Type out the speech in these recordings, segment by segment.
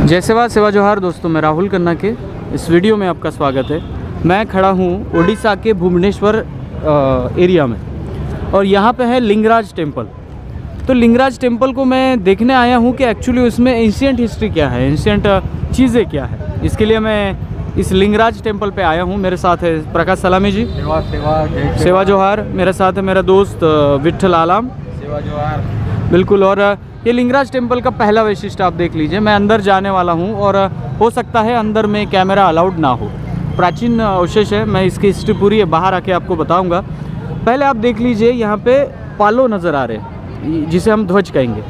जय सेवा सेवा जोहार दोस्तों, मैं राहुल खन्ना के इस वीडियो में आपका स्वागत है। मैं खड़ा हूँ ओडिशा के भुवनेश्वर एरिया में और यहाँ पे है लिंगराज टेम्पल। तो लिंगराज टेम्पल को मैं देखने आया हूँ कि एक्चुअली उसमें एंशिएंट हिस्ट्री क्या है, एंशिएंट चीज़ें क्या है। इसके लिए मैं इस लिंगराज टेम्पल पे आया हूँ। मेरे साथ है प्रकाश सलामी जी, सेवा जोहार। मेरे साथ है मेरा दोस्त विठल आलाम, सेवा जोहार। बिल्कुल। और ये लिंगराज टेम्पल का पहला वैशिष्ट्य आप देख लीजिए। मैं अंदर जाने वाला हूँ और हो सकता है अंदर में कैमरा अलाउड ना हो। प्राचीन अवशेष है, मैं इसकी हिस्ट्री पूरी बाहर आके आपको बताऊंगा। पहले आप देख लीजिए, यहाँ पे पालो नज़र आ रहे हैं जिसे हम ध्वज कहेंगे।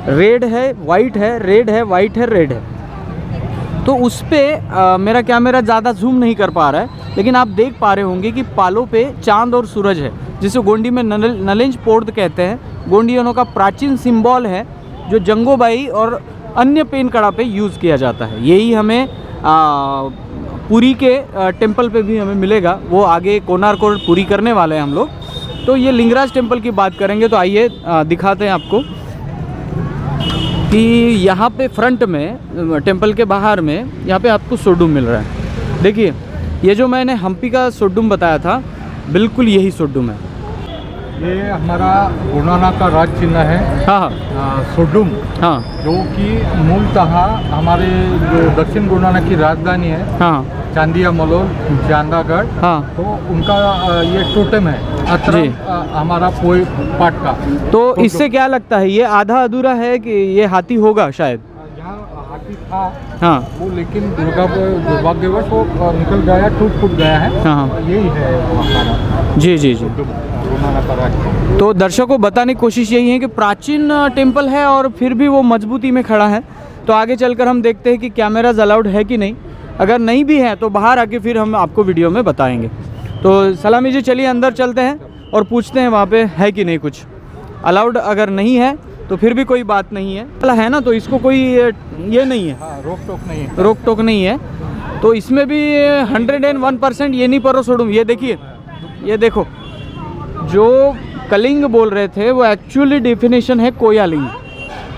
रेड है, वाइट है, रेड है, वाइट है, रेड है। तो उस पर मेरा कैमरा ज़्यादा जूम नहीं कर पा रहा है, लेकिन आप देख पा रहे होंगे कि पालो पे चांद और सूरज है, जिसे गोंडी में नलेंज पोर्ट कहते हैं। गोंडियनों का प्राचीन सिंबल है जो जंगोबाई और अन्य पेन कड़ा पे यूज़ किया जाता है। यही हमें पुरी के टेम्पल पे भी हमें मिलेगा। वो आगे कोणार्क और पुरी करने वाले हैं हम लोग। तो ये लिंगराज टेम्पल की बात करेंगे तो आइए दिखाते हैं आपको कि यहाँ पे फ्रंट में टेम्पल के बाहर में यहाँ पे आपको सोडुम मिल रहा है। देखिए, ये जो मैंने हम्पी का सोडुम बताया था, बिल्कुल यही सोडुम है। ये हमारा गुरुनाना का राज चिन्ह है। हाँ सोडुम, हाँ, जो कि मूलतः हमारे जो दक्षिण गुरुनाना की राजधानी है, हाँ, चांदिया मलोल, चांदागढ़, हाँ, तो उनका ये टोटेम है अत्र हमारा पोई पाट का। तो इससे क्या लगता है, ये आधा अधूरा है कि ये हाथी होगा शायद? यहाँ हाथी था, हाँ, वो लेकिन दुर्भाग्यवश वो निकल गया, टूट गया है। हाँ, यही है हमारा। जी जी जी। तो दर्शकों को बताने की कोशिश यही है कि प्राचीन टेम्पल है और फिर भी वो मजबूती में खड़ा है। तो आगे चलकर हम देखते हैं कि कैमराज अलाउड है कि नहीं। अगर नहीं भी है तो बाहर आके फिर हम आपको वीडियो में बताएंगे। तो सलामी जी, चलिए अंदर चलते हैं और पूछते हैं वहाँ पे है कि नहीं कुछ अलाउड। अगर नहीं है तो फिर भी कोई बात नहीं है ना, तो इसको कोई ये नहीं है, रोक टोक नहीं है। तो इसमें भी 101% ये नहीं पर सोडूम। ये देखिए, ये देखो, जो कलिंग बोल रहे थे वो एक्चुअली डेफिनेशन है कोयालिंग।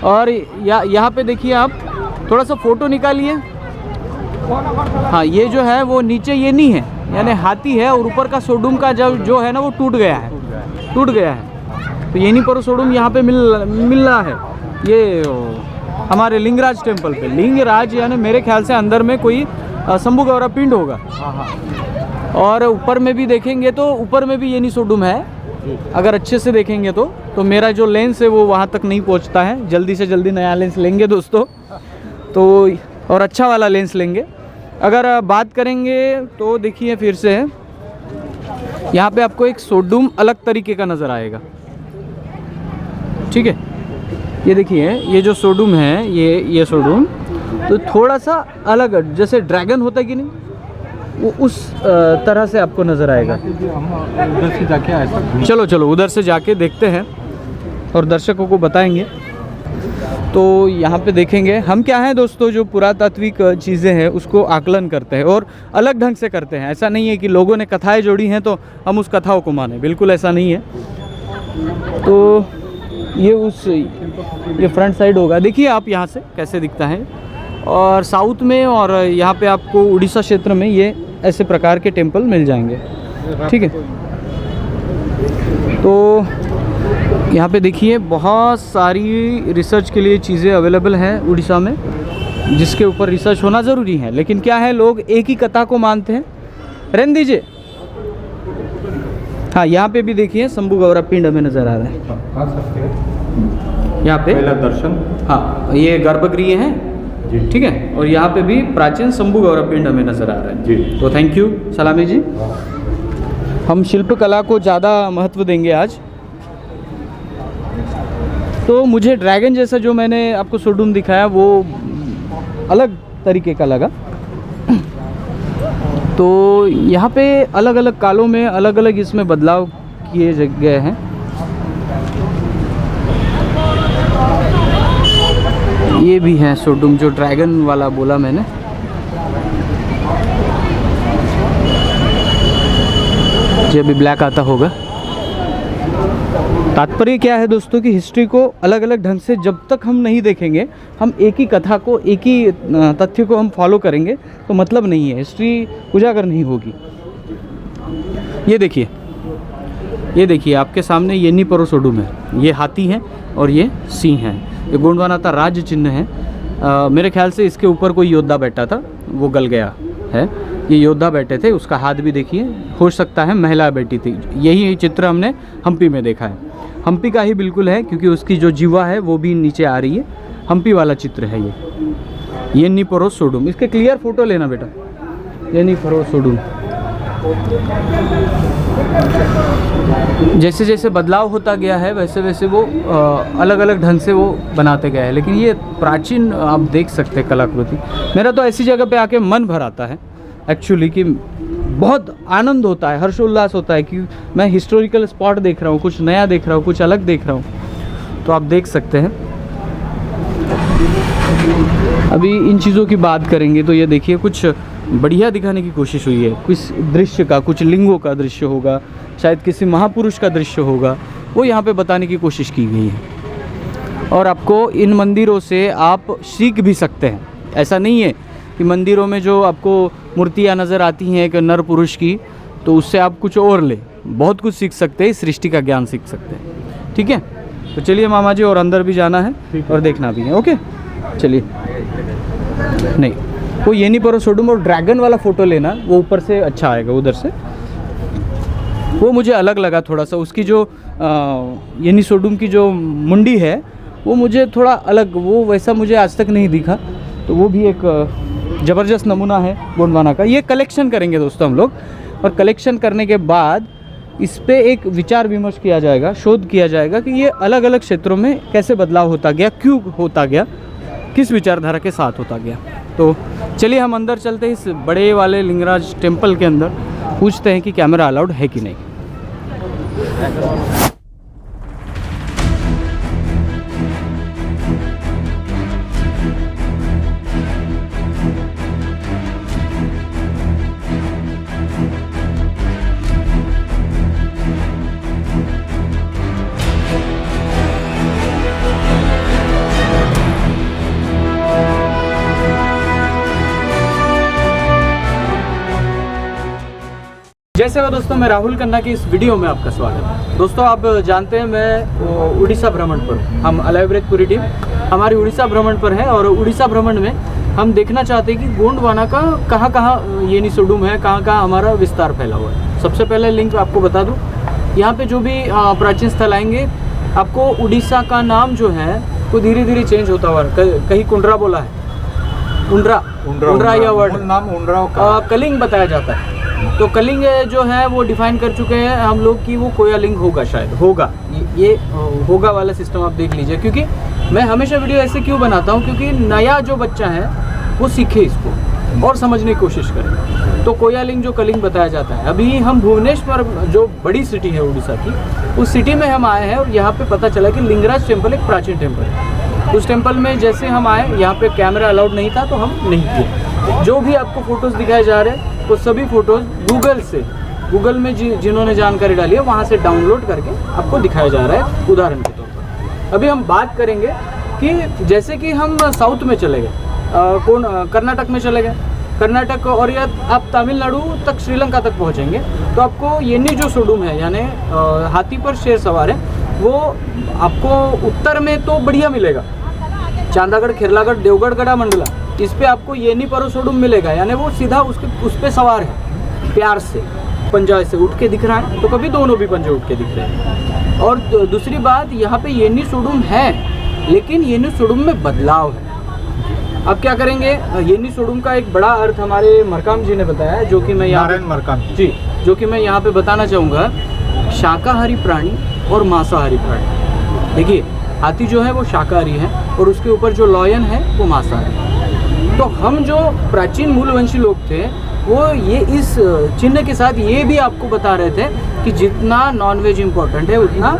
और यहाँ पे देखिए, आप थोड़ा सा फोटो निकालिए। हाँ, ये जो है वो नीचे ये नहीं है, यानी हाथी है, और ऊपर का सोडुम का जो है ना वो टूट गया है। तो ये नहीं पर सोडुम यहाँ पे मिल रहा है। ये हमारे लिंगराज टेम्पल पे। लिंगराज यानी मेरे ख्याल से अंदर में कोई शंभु गौरा पिंड होगा। और ऊपर में भी देखेंगे तो ऊपर में भी ये नहीं सोडुम है। अगर अच्छे से देखेंगे तो मेरा जो लेंस है वो वहाँ तक नहीं पहुँचता है। जल्दी से जल्दी नया लेंस लेंगे दोस्तों, तो और अच्छा वाला लेंस लेंगे। अगर बात करेंगे तो देखिए, फिर से है यहाँ पे आपको एक सोडुम अलग तरीके का नज़र आएगा। ठीक है, ये देखिए, ये जो सोडुम है, ये सोडुम तो थोड़ा सा अलग, जैसे ड्रैगन होता है कि नहीं, वो उस तरह से आपको नज़र आएगा। उधर से जाके ऐसा चलो उधर से जाके देखते हैं और दर्शकों को बताएंगे। तो यहाँ पे देखेंगे हम क्या है दोस्तों, जो पुरातात्विक चीज़ें हैं उसको आकलन करते हैं और अलग ढंग से करते हैं। ऐसा नहीं है कि लोगों ने कथाएं जोड़ी हैं तो हम उस कथाओं को माने, बिल्कुल ऐसा नहीं है। तो ये फ्रंट साइड होगा। देखिए आप यहाँ से कैसे दिखता है। और साउथ में और यहाँ पे आपको उड़ीसा क्षेत्र में ये ऐसे प्रकार के टेम्पल मिल जाएंगे। ठीक है, तो यहाँ पे देखिए बहुत सारी रिसर्च के लिए चीज़ें अवेलेबल हैं उड़ीसा में, जिसके ऊपर रिसर्च होना ज़रूरी है। लेकिन क्या है, लोग एक ही कथा को मानते हैं। रहने दीजिए। हाँ, यहाँ पे भी देखिए शंभु गौरा पिंड हमें नज़र आ रहा है। यहाँ पे पहला दर्शन, हाँ, ये गर्भगृह है। ठीक है, और यहाँ पे भी प्राचीन शंभु गौरा पिंड हमें नज़र आ रहा है जी। तो थैंक यू सलामी जी। हम शिल्पकला को ज़्यादा महत्व देंगे आज। तो मुझे ड्रैगन जैसा जो मैंने आपको सोडुम दिखाया वो अलग तरीके का लगा। तो यहाँ पे अलग अलग कालों में अलग अलग इसमें बदलाव किए गए हैं। ये भी है सोडुम, जो ड्रैगन वाला बोला मैंने। जो अभी ब्लैक आता होगा। तात्पर्य क्या है दोस्तों कि हिस्ट्री को अलग अलग ढंग से जब तक हम नहीं देखेंगे, हम एक ही कथा को, एक ही तथ्य को हम फॉलो करेंगे तो मतलब नहीं है, हिस्ट्री उजागर नहीं होगी। ये देखिए आपके सामने येनी परो सोडुम है, ये हाथी है और ये सिंह है। ये गोंडवाना राज्य चिन्ह है। मेरे ख्याल से इसके ऊपर कोई योद्धा बैठा था, वो गल गया है। ये योद्धा बैठे थे, उसका हाथ भी देखिए, हो सकता है महिला बैठी थी। यही चित्र हमने हम्पी में देखा है, हम्पी का ही बिल्कुल है, क्योंकि उसकी जो जीवा है वो भी नीचे आ रही है। हम्पी वाला चित्र है ये येनी परो सोडुम। इसके क्लियर फोटो लेना बेटा, येनी परो सोडुम। जैसे जैसे बदलाव होता गया है वैसे वैसे वो अलग अलग ढंग से वो बनाते गए हैं, लेकिन ये प्राचीन आप देख सकते हैं कलाकृति। मेरा तो ऐसी जगह पे आके मन भर आता है एक्चुअली, कि बहुत आनंद होता है, हर्षोल्लास होता है कि मैं हिस्टोरिकल स्पॉट देख रहा हूँ, कुछ नया देख रहा हूँ, कुछ अलग देख रहा हूँ। तो आप देख सकते हैं। अभी इन चीज़ों की बात करेंगे तो ये देखिए कुछ बढ़िया दिखाने की कोशिश हुई है। कुछ दृश्य का, कुछ लिंगों का दृश्य होगा, शायद किसी महापुरुष का दृश्य होगा, वो यहाँ पे बताने की कोशिश की गई है। और आपको इन मंदिरों से आप सीख भी सकते हैं। ऐसा नहीं है कि मंदिरों में जो आपको मूर्तियाँ नज़र आती हैं एक नर पुरुष की, तो उससे आप कुछ और ले, बहुत कुछ सीख सकते हैं, सृष्टि का ज्ञान सीख सकते हैं। ठीक है, तो चलिए मामा जी, और अंदर भी जाना है और देखना भी है। ओके चलिए। नहीं, वो येनी परो सोडुम और ड्रैगन वाला फ़ोटो लेना, वो ऊपर से अच्छा आएगा उधर से। वो मुझे अलग लगा थोड़ा सा, उसकी जो येनी सोडुम की जो मुंडी है वो मुझे थोड़ा अलग, वो वैसा मुझे आज तक नहीं दिखा। तो वो भी एक ज़बरदस्त नमूना है गोंडवाना का। ये कलेक्शन करेंगे दोस्तों हम लोग, और कलेक्शन करने के बाद इस पे एक विचार विमर्श किया जाएगा, शोध किया जाएगा कि ये अलग अलग क्षेत्रों में कैसे बदलाव होता गया, क्यों होता गया, किस विचारधारा के साथ होता गया। तो चलिए हम अंदर चलते हैं, इस बड़े वाले लिंगराज टेम्पल के अंदर, पूछते हैं कि कैमरा अलाउड है कि नहीं। जैसे हो दोस्तों, मैं राहुल खन्ना की इस वीडियो में आपका स्वागत है। दोस्तों आप जानते हैं मैं उड़ीसा भ्रमण पर, हम अलाइव ब्रेक पूरी टीम हमारी उड़ीसा भ्रमण पर है, और उड़ीसा भ्रमण में हम देखना चाहते हैं कि गोंडवाना का कहाँ कहाँ येनी सोडुम है, कहाँ कहाँ हमारा विस्तार फैला हुआ है। सबसे पहले लिंक आपको बता दूँ, यहाँ पे जो भी प्राचीन स्थल आएंगे, आपको उड़ीसा का नाम जो है वो धीरे धीरे चेंज होता हुआ, कहीं कुंड्रा बोला है, उंड्रा या वर्ड नाम उंड्रा कलिंग बताया जाता है। तो कलिंग जो है वो डिफाइन कर चुके हैं हम लोग कि वो कोयालिंग होगा, शायद होगा, ये होगा वाला सिस्टम आप देख लीजिए। क्योंकि मैं हमेशा वीडियो ऐसे क्यों बनाता हूँ, क्योंकि नया जो बच्चा है वो सीखे इसको और समझने की कोशिश करे। तो कोयालिंग जो कलिंग बताया जाता है। अभी हम भुवनेश्वर जो बड़ी सिटी है उड़ीसा की, उस सिटी में हम आए हैं, और यहाँ पे पता चला कि लिंगराज टेम्पल एक प्राचीन टेम्पल है। उस टेम्पल में जैसे हम आए, यहाँ पे कैमरा अलाउड नहीं था तो हम नहीं किए। जो भी आपको फ़ोटोज़ दिखाए जा रहे हैं वो सभी फ़ोटोज़ गूगल में जिन्होंने जानकारी डाली है वहाँ से डाउनलोड करके आपको दिखाया जा रहा है, उदाहरण के तौर पर। अभी हम बात करेंगे कि जैसे कि हम साउथ में चले गए, कर्नाटक में चले गए, कर्नाटक और या आप तमिलनाडु तक, श्रीलंका तक पहुँचेंगे, तो आपको येनी जो सोडुम है, यानी हाथी पर शेर सवार है, वो आपको उत्तर में तो बढ़िया मिलेगा, चांदागढ़, खेरलागढ़, देवगढ़, गढ़ा मंडला, इस पे आपको येनी परो सोडुम मिलेगा, यानी वो सीधा उस पे सवार है, प्यार से पंजा से उठ के दिख रहा है, तो कभी दोनों भी पंजे उठ के दिख रहे हैं। और दूसरी बात, यहाँ पे येनी सोडुम है, लेकिन येनी सोडुम में बदलाव है। अब क्या करेंगे, येनी सोडुम का एक बड़ा अर्थ हमारे मरकाम जी ने बताया है, जो कि मैं यहाँ मरकाम जी, जो कि मैं यहाँ पे बताना चाहूँगा। शाकाहारी प्राणी और मांसाहारी प्राणी, देखिए हाथी जो है वो शाकाहारी है, और उसके ऊपर जो लॉयन है वो मांसाहारी है। तो हम जो प्राचीन मूलवंशी लोग थे, वो ये इस चिन्ह के साथ ये भी आपको बता रहे थे कि जितना नॉन वेज इम्पोर्टेंट है उतना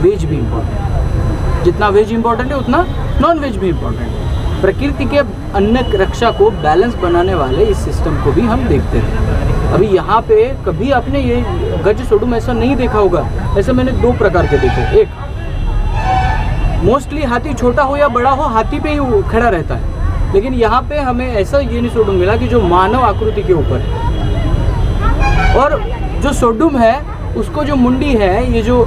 वेज भी इम्पोर्टेंट है, जितना वेज इम्पोर्टेंट है उतना नॉन वेज भी इम्पोर्टेंट है। प्रकृति के अन्न रक्षा को बैलेंस बनाने वाले इस सिस्टम को भी हम देखते हैं। अभी यहाँ पे कभी आपने ये गज सोडुम ऐसा नहीं देखा होगा। ऐसे मैंने 2 प्रकार के देखे। एक, मोस्टली हाथी छोटा हो या बड़ा हो, हाथी पे ही वो खड़ा रहता है। लेकिन यहाँ पे हमें ऐसा येनिसोडुम मिला कि जो मानव आकृति के ऊपर है, और जो सोडुम है उसको जो मुंडी है, ये जो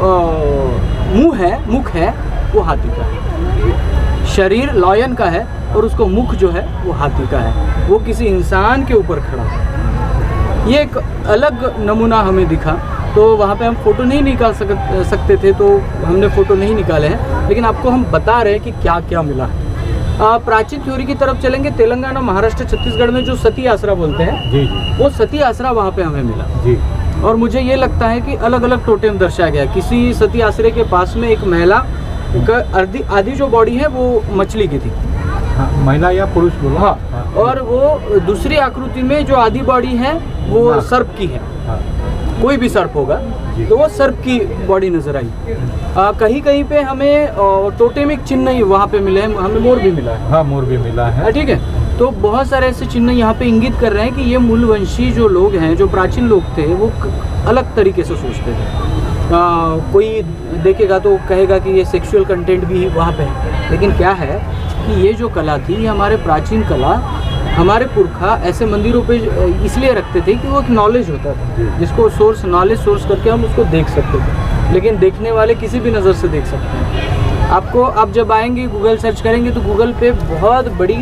मुख है वो हाथी का है। शरीर लॉयन का है और उसको मुख जो है वो हाथी का है। वो किसी इंसान के ऊपर खड़ा है। ये एक अलग नमूना हमें दिखा। तो वहाँ पे हम फ़ोटो नहीं निकाल सकते थे, तो हमने फ़ोटो नहीं निकाले हैं, लेकिन आपको हम बता रहे हैं कि क्या क्या मिला है। प्राचीन थ्योरी की तरफ चलेंगे। तेलंगाना, महाराष्ट्र, छत्तीसगढ़ में जो सती आसरा बोलते हैं जी, वो सती आसरा वहाँ पे हमें मिला जी। और मुझे ये लगता है कि अलग अलग टोटेम दर्शाया गया। किसी सती आसरे के पास में एक महिला का आधी जो बॉडी है वो मछली की थी। हाँ, महिला या पुरुष बोलो। हाँ, और वो दूसरी आकृति में जो आधी बॉडी है वो हाँ, सर्प की है। हाँ, कोई भी सर्प होगा तो वो सर्प की बॉडी नजर आई। कहीं कहीं पे हमें टोटेमिक चिन्ह ही वहाँ पे मिले हैं। हमें मोर भी मिला है। हाँ, मोर भी मिला है। ठीक है। तो बहुत सारे ऐसे चिन्ह यहाँ पे इंगित कर रहे हैं कि ये मूलवंशी जो लोग हैं, जो प्राचीन लोग थे, वो अलग तरीके से सोचते थे। कोई देखेगा तो कहेगा कि ये सेक्सुअल कंटेंट भी वहाँ पे है, लेकिन क्या है कि ये जो कला थी, ये हमारे प्राचीन कला, हमारे पुरखा ऐसे मंदिरों पे इसलिए रखते थे कि वो एक नॉलेज होता था, जिसको नॉलेज सोर्स करके हम उसको देख सकते थे। लेकिन देखने वाले किसी भी नज़र से देख सकते हैं। आपको आप जब आएंगे, गूगल सर्च करेंगे तो गूगल पे बहुत बड़ी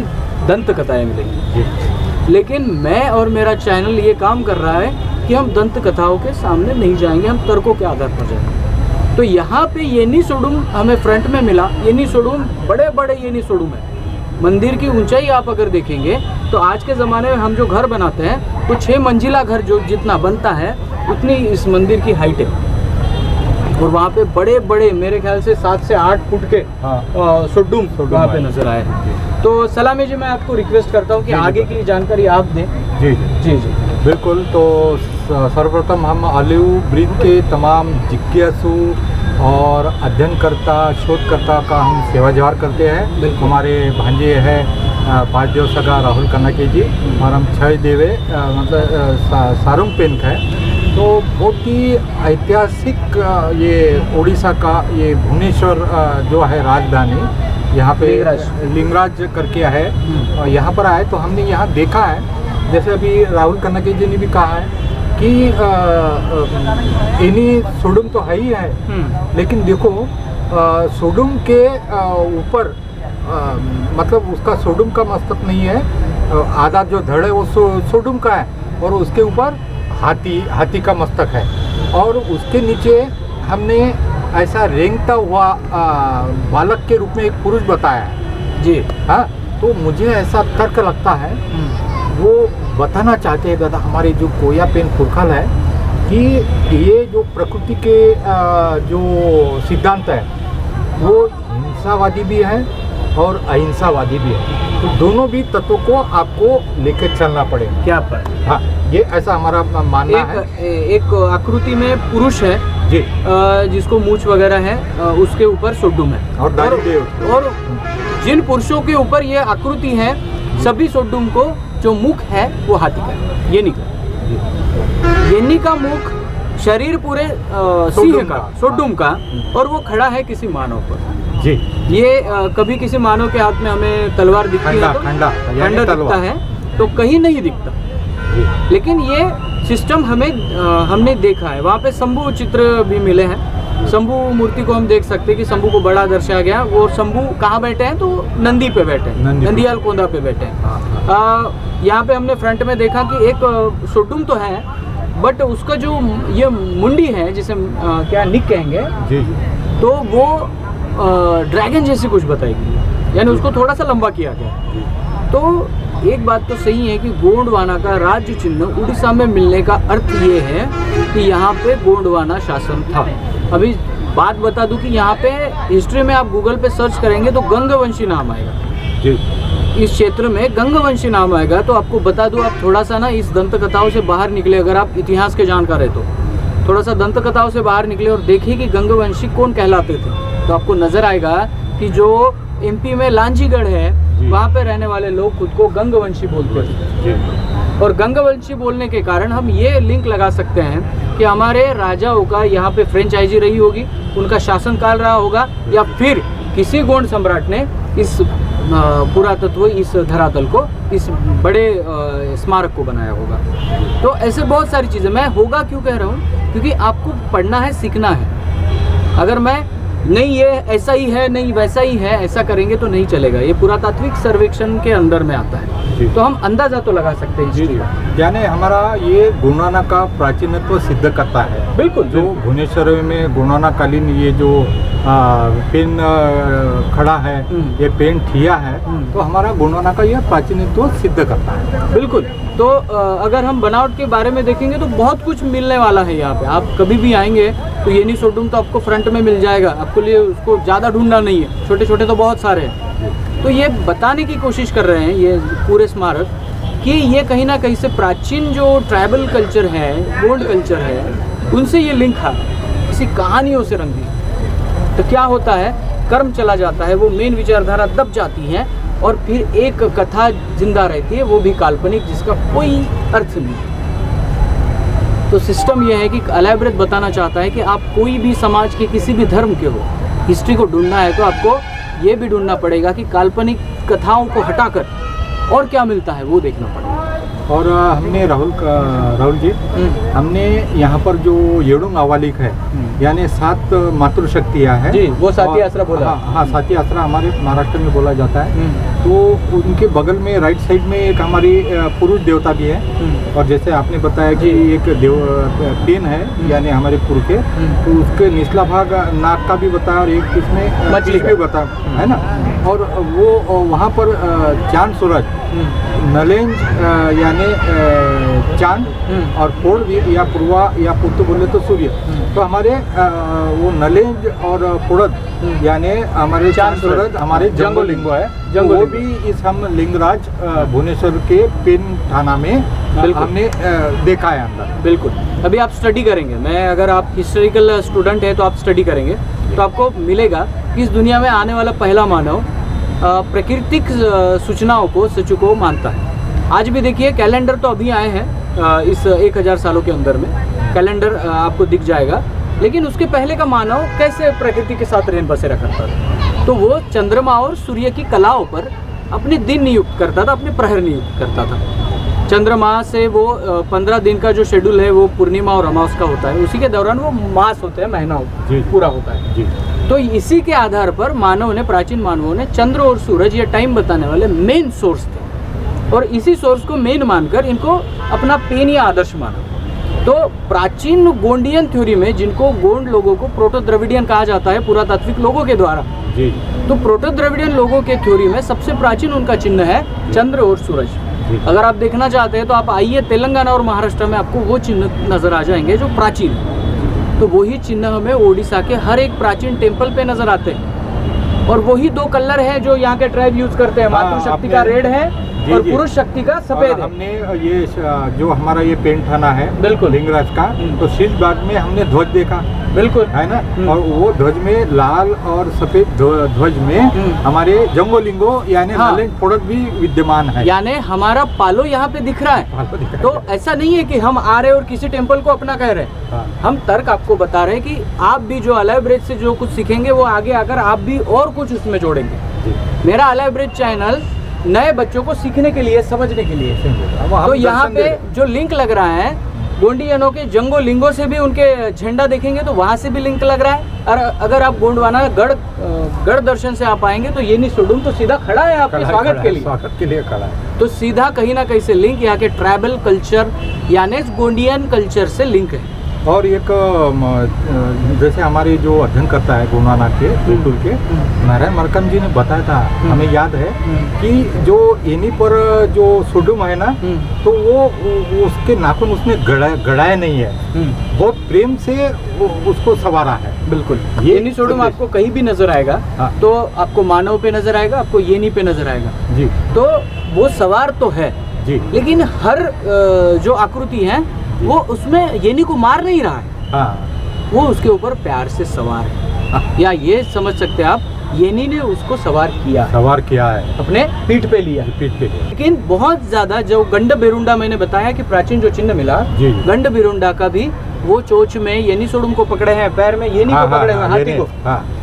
दंत कथाएँ मिलेंगी। लेकिन मैं और मेरा चैनल ये काम कर रहा है कि हम दंत कथाओं के सामने नहीं जाएंगे, हम तर्कों के आधार पर जाएंगे। तो यहाँ पे येनिसोडुम हमें फ्रंट में मिला। येनिसोडुम बड़े बड़े येनिसोडुम है। मंदिर की ऊंचाई आप अगर देखेंगे तो आज के ज़माने में हम जो घर बनाते हैं तो 6 मंजिला घर जो जितना बनता है उतनी इस मंदिर की हाइट है। और वहाँ पे बड़े बड़े, मेरे ख्याल से 7 से 8 फुट के सोडुम वहाँ पे नजर आए हैं। तो सलामी जी, मैं आपको रिक्वेस्ट करता हूँ कि आगे की जानकारी आप दें। जी जी जी बिल्कुल। तो सर्वप्रथम हम ऑलिव ब्रिज के तमाम जिज्ञासु और अध्ययनकर्ता, शोधकर्ता का हम सेवा जवार करते हैं। हमारे भांजे हैं 5 देव सगा राहुल कन्नाके जी, और हम 6 देवे मतलब सारुंग पेन है। तो बहुत ही ऐतिहासिक ये उड़ीसा का ये भुवनेश्वर जो है राजधानी, यहाँ पे लिंगराज करके है। और यहाँ पर आए तो हमने यहाँ देखा है, जैसे अभी राहुल कन्नाके जी ने भी कहा है कि येनिसोडुम तो है ही है, लेकिन देखो सोडुम के ऊपर मतलब उसका सोडुम का मस्तक नहीं है, आधा जो धड़ है वो सोडुम का है, और उसके ऊपर हाथी का मस्तक है, और उसके नीचे हमने ऐसा रेंगता हुआ बालक के रूप में एक पुरुष बताया है जी। हाँ, तो मुझे ऐसा तर्क लगता है, वो बताना चाहते हैं दादा हमारे जो कोया पेन पुरखल है कि ये जो प्रकृति के जो सिद्धांत है वो हिंसावादी भी है और अहिंसावादी भी है। तो दोनों भी तत्वों को आपको लेकर चलना पड़ेगा। क्या पर? हाँ, ये ऐसा हमारा मानना है। एक आकृति में पुरुष है जी, जिसको मूछ वगैरह है, उसके ऊपर सोडुम है, और जिन पुरुषों के ऊपर ये आकृति है, सभी सोडुम को जो मुख है वो हाथी का है। येनी का मुख, शरीर पूरे सिंह का, सोडुम का, और वो खड़ा है किसी मानव पर जी। ये कभी किसी मानव के हाथ में हमें तलवार दिखती है, खंडा दिखता है, तो कहीं नहीं दिखता। लेकिन ये सिस्टम हमने देखा है। वहाँ पे शंभु चित्र भी मिले हैं। शंभु मूर्ति को हम देख सकते हैं कि शंभु को बड़ा दर्शाया गया। वो शंभु कहाँ बैठे हैं? तो नंदी पे बैठे हैं, नंदियाल कोंदा पे बैठे हैं। यहाँ पे हमने फ्रंट में देखा कि एक सोडुम तो है, बट उसका जो ये मुंडी है, जिसे क्या निक कहेंगे जी, तो वो ड्रैगन जैसी कुछ बताएगी, यानी उसको थोड़ा सा लंबा किया गया। तो एक बात तो सही है कि गोंडवाना का राज्य चिन्ह उड़ीसा में मिलने का अर्थ ये है कि यहाँ पे गोंडवाना शासन था। अभी बात बता दूं कि यहाँ पे हिस्ट्री में आप गूगल पे सर्च करेंगे तो गंगवंशी नाम आएगा जी। इस क्षेत्र में गंगवंशी नाम आएगा। तो आपको बता दूं, आप थोड़ा सा ना इस दंत कथाओं से बाहर निकले, अगर आप इतिहास के जानकार है तो थोड़ा सा दंत कथाओं से बाहर निकले और देखिए कि गंगवंशी कौन कहलाते थे, तो आपको नजर आएगा कि जो एमपी में लांजीगढ़ है वहाँ पे रहने वाले लोग खुद को गंगवंशी बोलते थे। और गंगवंशी बोलने के कारण हम ये लिंक लगा सकते हैं कि हमारे राजाओं का यहाँ पे फ्रेंचाइजी रही होगी, उनका शासनकाल रहा होगा, या फिर किसी गोंड सम्राट ने इस पुरातत्व, इस धरातल को, इस बड़े स्मारक को बनाया होगा। तो ऐसे बहुत सारी चीज़ें, मैं होगा क्यों कह रहा हूँ, क्योंकि आपको पढ़ना है, सीखना है। अगर मैं नहीं ये ऐसा ही है, नहीं वैसा ही है, ऐसा करेंगे तो नहीं चलेगा। ये पुरातात्विक सर्वेक्षण के अंदर में आता है, तो हम अंदाजा तो लगा सकते हैं हिस्ट्री का। यानी हमारा ये गुरुनानक का प्राचीनत्व सिद्ध करता है। बिल्कुल, जो भुवनेश्वर में गुरुनानक कालीन ये जो पेन खड़ा है, ये पेन ठिया है, तो हमारा गुरुनानक का ये प्राचीनत्व सिद्ध करता है। बिल्कुल। तो अगर हम बनावट के बारे में देखेंगे तो बहुत कुछ मिलने वाला है यहाँ पे। आप कभी भी आएंगे तो येनी सोडुम तो आपको फ्रंट में मिल जाएगा, आपको लिए उसको ज़्यादा ढूंढना नहीं है, छोटे छोटे तो बहुत सारे हैं। तो ये बताने की कोशिश कर रहे हैं ये पूरे स्मारक कि ये कहीं ना कहीं से प्राचीन जो ट्राइबल कल्चर है, गोंड कल्चर है, उनसे ये लिंक है, किसी कहानियों से रंगी। तो क्या होता है, कर्म चला जाता है, वो मेन विचारधारा दब जाती है और फिर एक कथा जिंदा रहती है, वो भी काल्पनिक, जिसका कोई अर्थ नहीं। तो सिस्टम ये है कि अलाइब्रेट बताना चाहता है कि आप कोई भी समाज के किसी भी धर्म के हो, हिस्ट्री को ढूंढना है तो आपको ये भी ढूंढना पड़ेगा कि काल्पनिक कथाओं को हटाकर और क्या मिलता है वो देखना पड़ेगा। और हमने राहुल जी, हमने यहाँ पर जो येडुंग अवालिक है, यानी 7 मातृशक्तियाँ हैं जी, वो साती आसरा बोला। हाँ, साती आसरा हमारे महाराष्ट्र में बोला जाता है। तो उनके बगल में राइट साइड में एक हमारी पुरुष देवता भी है। और जैसे आपने बताया कि एक पेन है, यानी हमारे पुर के, तो उसके निचला भाग नाक का भी बताया और एक इसमें मछली भी बताया है ना। और वो वहाँ पर चांद सूरज, नलेंज यानी चांद, और पूर्व या पूर्वा या पुत्त बोले तो सूर्य। तो हमारे वो नलेंज और पुड़द यानी हमारे चांद सूरज हमारे जंगो लिंगो है, वो भी इस हम लिंगराज भुवनेश्वर के पेन थाना में हमने देखा है अंदर। बिल्कुल, अभी आप स्टडी करेंगे, मैं अगर आप हिस्टोरिकल स्टूडेंट है तो आप स्टडी करेंगे तो आपको मिलेगा कि इस दुनिया में आने वाला पहला मानव प्राकृतिक सूचनाओं को, सच को मानता है। आज भी देखिए कैलेंडर तो अभी आए हैं इस 1000 सालों के अंदर में कैलेंडर आपको दिख जाएगा, लेकिन उसके पहले का मानव कैसे प्रकृति के साथ रहन बसेरा करता था। तो वो चंद्रमा और सूर्य की कलाओं पर अपने दिन नियुक्त करता था, अपने प्रहर नियुक्त करता था। चंद्रमा से वो 15 दिन का जो शेड्यूल है वो पूर्णिमा और अमावस का होता है, उसी के दौरान वो मास होते हैं, महीना पूरा होता है जी। तो इसी के आधार पर मानव ने, प्राचीन मानवों ने चंद्र और सूरज ये टाइम बताने वाले मेन सोर्स थे, और इसी सोर्स को मेन मानकर इनको अपना पेन या आदर्श माना। तो प्राचीन गोंडियन थ्योरी में, जिनको गोंड लोगों को प्रोटो द्रविडियन कहा जाता है पुरातात्विक लोगों के द्वारा जी, तो प्रोटो द्रविडियन लोगों के थ्योरी में सबसे प्राचीन उनका चिन्ह है चंद्र और सूरज। अगर आप देखना चाहते हैं तो आप आइए तेलंगाना और महाराष्ट्र में, आपको वो चिन्ह नजर आ जाएंगे जो प्राचीन है। तो वही चिन्ह हमें ओडिशा के हर एक प्राचीन टेम्पल पे नजर आते हैं, और वही 2 कलर है जो यहाँ के ट्राइब यूज करते हैं। मातृशक्ति का रेड है और पुरुष शक्ति का सफेद है। हमने ये जो हमारा ये पेंट थाना है बिल्कुल लिंगराज का, तो शीश बाग में हमने ध्वज देखा, बिल्कुल है ना। और वो ध्वज में लाल और सफेद ध्वज में हमारे जंगो लिंगो यानी नलेंज फोड़क भी विद्यमान है, यानी हमारा पालो यहाँ पे दिख रहा है। तो ऐसा नहीं है कि हम आ रहे और किसी टेम्पल को अपना कह रहे हैं, हम तर्क आपको बता रहे हैं कि आप भी जो अलाइब्रेज से जो कुछ सीखेंगे वो आगे आकर आप भी और कुछ उसमें जोड़ेंगे। मेरा अलाइब्रेज चैनल नए बच्चों को सीखने के लिए, समझने के लिए। तो यहाँ पे जो लिंक लग रहा है गोंडियनों के जंगो लिंगो से भी, उनके झंडा देखेंगे तो वहाँ से भी लिंक लग रहा है। और अगर आप गोंडवाना गढ़ दर्शन से आप आएंगे तो येनी सोडुम तो सीधा खड़ा है आपके स्वागत के लिए खड़ा है। तो सीधा कहीं ना कहीं से लिंक यहाँ के ट्राइबल कल्चर यानी गोंडियन कल्चर से लिंक है। और एक जैसे हमारे जो अध्ययन करता है गुरुनानक के बिल्कुल के नारायण मरकम जी ने बताया था, हमें याद है कि जो येनी पर जो सोडुम है ना, तो वो उसके नाखून उसने गड़ाया नहीं है, बहुत प्रेम से उसको सवारा है। बिल्कुल, येनी सोडुम आपको कहीं भी नजर आएगा। तो आपको मानव पे नजर आएगा, आपको येनी पे नजर आएगा जी। तो वो सवार तो है जी, लेकिन हर जो आकृति है वो उसमें येनी को मार नहीं रहा है, वो उसके ऊपर प्यार से सवार है। या ये समझ सकते हैं आप येनी ने उसको सवार किया, है अपने पीठ पे लिया। पीठ पे। लेकिन बहुत ज्यादा जो गंड बिरुंडा मैंने बताया कि प्राचीन जो चिन्ह मिला, जी, जी। गंड बिरुंडा का भी वो चोच में येनी सोडुम को पकड़े हैं, पैर में येनी को पकड़े हुए, हाथी को,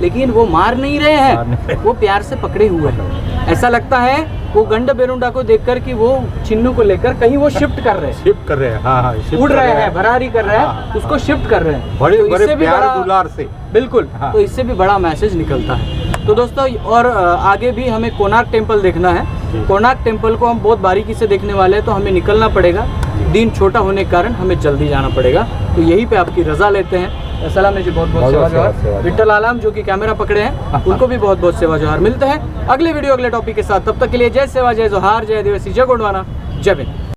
लेकिन वो मार नहीं रहे हैं, वो प्यार से पकड़े हुए हैं। ऐसा लगता है वो गंड बिरुंडा को देखकर कि वो चिन्ह को लेकर कहीं वो शिफ्ट कर रहे हैं, उड़ रहे हैं, भरारी कर रहे हैं, उसको शिफ्ट कर रहे हैं, बड़े तो बड़े इससे भी प्यार बड़ा, दुलार से। बिल्कुल, तो इससे भी बड़ा मैसेज निकलता है। तो दोस्तों, और आगे भी हमें कोणार्क टेम्पल देखना है। कोणार्क टेम्पल को हम बहुत बारीकी से देखने वाले हैं, तो हमें निकलना पड़ेगा, दिन छोटा होने के कारण हमें जल्दी जाना पड़ेगा। तो यही पे आपकी रजा लेते हैं। सलाम जी, बहुत बहुत सेवा जोहार। विट्ठल आलम जो कि कैमरा पकड़े हैं, उनको भी बहुत बहुत सेवा जोहार। मिलते हैं अगले वीडियो अगले टॉपिक के साथ, तब तक के लिए जय सेवा, जय जोहार, जय आदिवासी, जय गोंडवाना, जय हिंद।